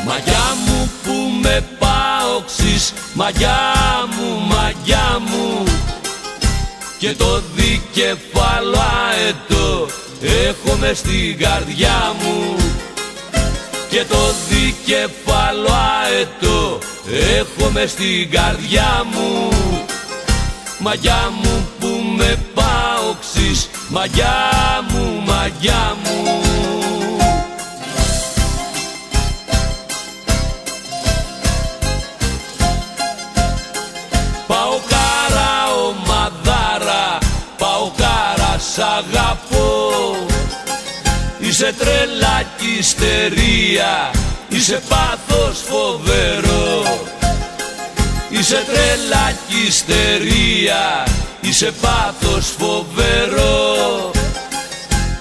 Μαγιά μου που με πάοξεις, μαγιά μου, και το δικεφάλο αετό έχω μες στην καρδιά μου, και το δικεφάλο αετό έχω μες στην καρδιά μου. Μαγιά μου που με πάοξεις, μαγιά μου. Πάω κάρα ομαδάρα, πάω κάρα σ' αγαπώ. Είσαι τρέλα κι ιστερία, είσαι πάθος φοβερό. Είσαι τρέλα κι ιστερία, είσαι πάθος φοβερό.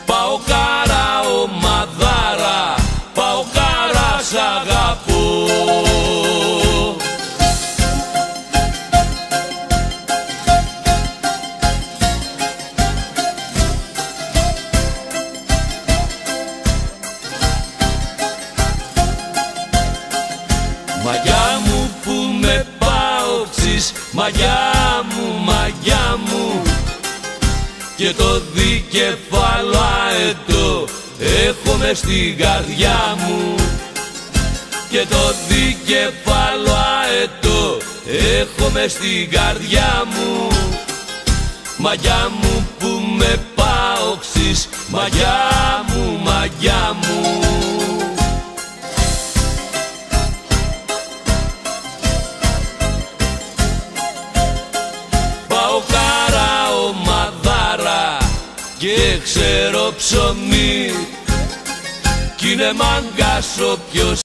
Πάω κάρα ομαδάρα, πάω κάρα σ' αγαπώ. Μαγιά μου που με πάοξεις, μαγιά μου, και το δικεφάλο αετό έχω μες στην καρδιά μου, και το δικεφάλο αετό έχω μες στην καρδιά μου. Μαγιά μου που με πάοξεις, μαγιά μου. Πάω κάρα ομαδάρα και ξέρω ψωμί, κι είναι μάγκας όποιος